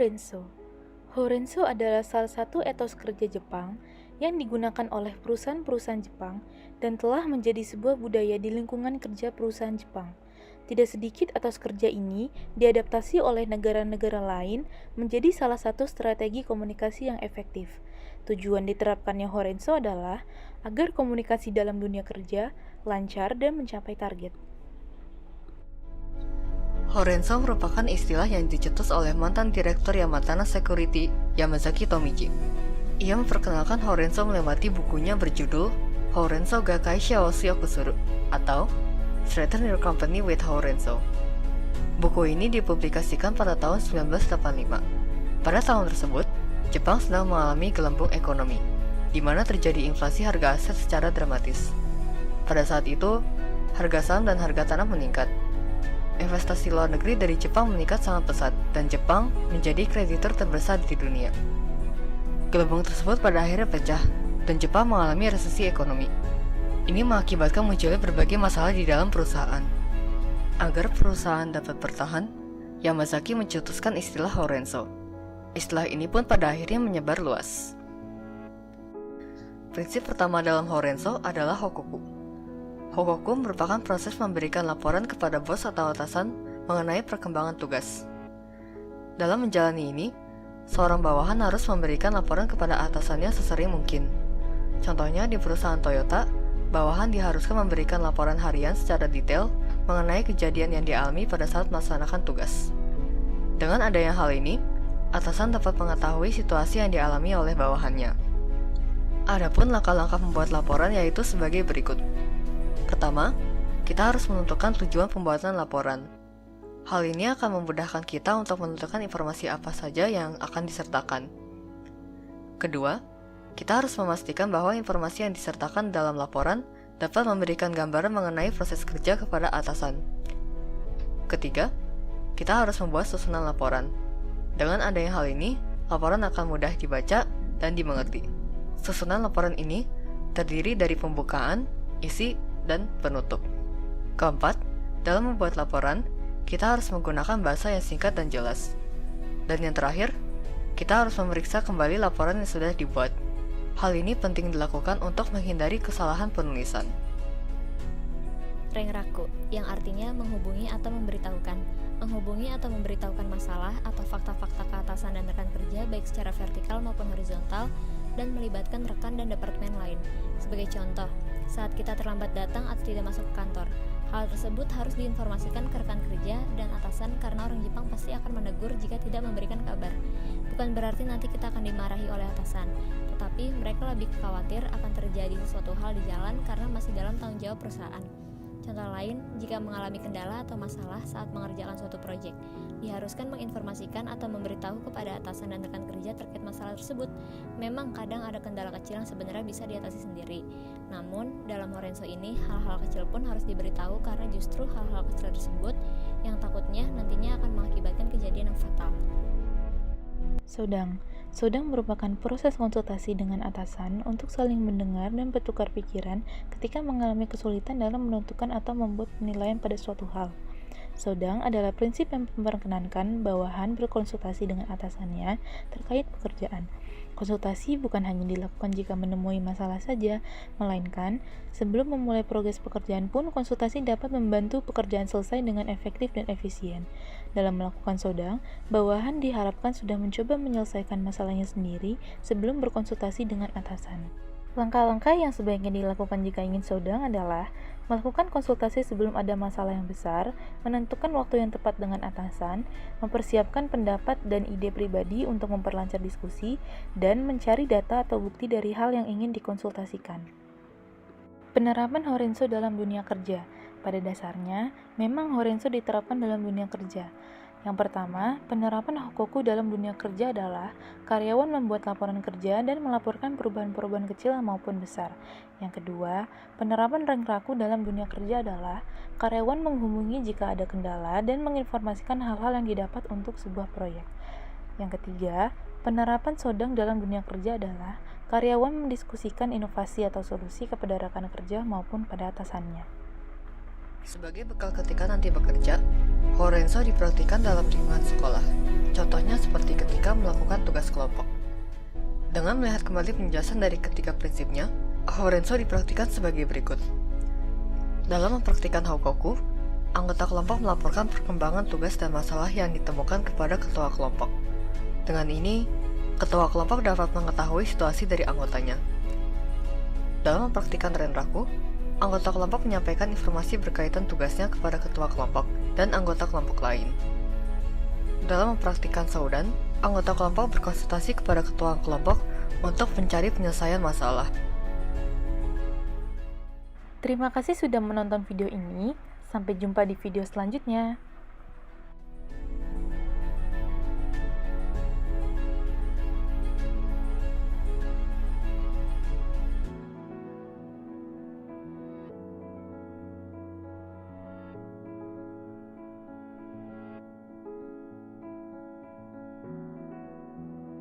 Horenso. Horenso adalah salah satu etos kerja Jepang yang digunakan oleh perusahaan-perusahaan Jepang dan telah menjadi sebuah budaya di lingkungan kerja perusahaan Jepang. Tidak sedikit etos kerja ini diadaptasi oleh negara-negara lain menjadi salah satu strategi komunikasi yang efektif. Tujuan diterapkannya Horenso adalah agar komunikasi dalam dunia kerja lancar dan mencapai target. Horenso merupakan istilah yang dicetus oleh mantan direktur Yamatana Security, Yamazaki Tomichi. Ia memperkenalkan Horenso melewati bukunya berjudul Horenso ga Kaisha wo Tsuyoku Suru atau Strengthen Your Company with Horenso. Buku ini dipublikasikan pada tahun 1985. Pada tahun tersebut, Jepang sedang mengalami gelembung ekonomi, di mana terjadi inflasi harga aset secara dramatis. Pada saat itu, harga saham dan harga tanah meningkat. Investasi luar negeri dari Jepang meningkat sangat pesat, dan Jepang menjadi kreditur terbesar di dunia. Gelembung tersebut pada akhirnya pecah, dan Jepang mengalami resesi ekonomi. Ini mengakibatkan munculnya berbagai masalah di dalam perusahaan. Agar perusahaan dapat bertahan, Yamazaki mencetuskan istilah Horenso. Istilah ini pun pada akhirnya menyebar luas. Prinsip pertama dalam Horenso adalah Hokoku. Hokoku merupakan proses memberikan laporan kepada bos atau atasan mengenai perkembangan tugas. Dalam menjalani ini, seorang bawahan harus memberikan laporan kepada atasannya sesering mungkin. Contohnya di perusahaan Toyota, bawahan diharuskan memberikan laporan harian secara detail mengenai kejadian yang dialami pada saat melaksanakan tugas. Dengan adanya hal ini, atasan dapat mengetahui situasi yang dialami oleh bawahannya. Adapun langkah-langkah membuat laporan yaitu sebagai berikut. Pertama, kita harus menentukan tujuan pembuatan laporan. Hal ini akan memudahkan kita untuk menentukan informasi apa saja yang akan disertakan. Kedua, kita harus memastikan bahwa informasi yang disertakan dalam laporan dapat memberikan gambaran mengenai proses kerja kepada atasan. Ketiga, kita harus membuat susunan laporan. Dengan adanya hal ini, laporan akan mudah dibaca dan dimengerti. Susunan laporan ini terdiri dari pembukaan, isi, dan penutup. Keempat, dalam membuat laporan, kita harus menggunakan bahasa yang singkat dan jelas. Dan yang terakhir, kita harus memeriksa kembali laporan yang sudah dibuat. Hal ini penting dilakukan untuk menghindari kesalahan penulisan. Renraku, yang artinya menghubungi atau memberitahukan. Menghubungi atau memberitahukan masalah atau fakta-fakta ke atasan dan rekan kerja baik secara vertikal maupun horizontal dan melibatkan rekan dan departemen lain. Sebagai contoh, saat kita terlambat datang atau tidak masuk ke kantor, hal tersebut harus diinformasikan ke rekan kerja dan atasan karena orang Jepang pasti akan menegur jika tidak memberikan kabar. Bukan berarti nanti kita akan dimarahi oleh atasan, tetapi mereka lebih khawatir akan terjadi sesuatu hal di jalan karena masih dalam tanggung jawab perusahaan. Contoh lain, jika mengalami kendala atau masalah saat mengerjakan suatu proyek, diharuskan menginformasikan atau memberitahu kepada atasan dan rekan kerja terkait masalah tersebut. Memang kadang ada kendala kecil yang sebenarnya bisa diatasi sendiri. Namun, dalam Horenso ini, hal-hal kecil pun harus diberitahu karena justru hal-hal kecil tersebut yang takutnya nantinya akan mengakibatkan kejadian yang fatal. Sodang merupakan proses konsultasi dengan atasan untuk saling mendengar dan bertukar pikiran ketika mengalami kesulitan dalam menentukan atau membuat penilaian pada suatu hal. Sodang adalah prinsip yang memperkenankan bawahan berkonsultasi dengan atasannya terkait pekerjaan. Konsultasi bukan hanya dilakukan jika menemui masalah saja, melainkan sebelum memulai progres pekerjaan pun konsultasi dapat membantu pekerjaan selesai dengan efektif dan efisien. Dalam melakukan sodang, bawahan diharapkan sudah mencoba menyelesaikan masalahnya sendiri sebelum berkonsultasi dengan atasan. Langkah-langkah yang sebaiknya dilakukan jika ingin sodang adalah melakukan konsultasi sebelum ada masalah yang besar, menentukan waktu yang tepat dengan atasan, mempersiapkan pendapat dan ide pribadi untuk memperlancar diskusi, dan mencari data atau bukti dari hal yang ingin dikonsultasikan. Penerapan Horenso dalam dunia kerja. Pada dasarnya, memang Horenso diterapkan dalam dunia kerja. Yang pertama, penerapan Hokoku dalam dunia kerja adalah karyawan membuat laporan kerja dan melaporkan perubahan-perubahan kecil maupun besar. Yang kedua, penerapan Renraku dalam dunia kerja adalah karyawan menghubungi jika ada kendala dan menginformasikan hal-hal yang didapat untuk sebuah proyek. Yang ketiga, penerapan Sodang dalam dunia kerja adalah karyawan mendiskusikan inovasi atau solusi kepada rekan kerja maupun pada atasannya. Sebagai bekal ketika nanti bekerja, Horenzo dipraktikkan dalam lingkungan sekolah. Contohnya seperti ketika melakukan tugas kelompok. Dengan melihat kembali penjelasan dari ketiga prinsipnya, Horenzo dipraktikkan sebagai berikut. Dalam mempraktikkan Hokoku, anggota kelompok melaporkan perkembangan tugas dan masalah yang ditemukan kepada ketua kelompok. Dengan ini, ketua kelompok dapat mengetahui situasi dari anggotanya. Dalam mempraktikkan Renraku, anggota kelompok menyampaikan informasi berkaitan tugasnya kepada ketua kelompok dan anggota kelompok lain. Dalam mempraktikkan Saudan, anggota kelompok berkonsultasi kepada ketua kelompok untuk mencari penyelesaian masalah. Terima kasih sudah menonton video ini. Sampai jumpa di video selanjutnya.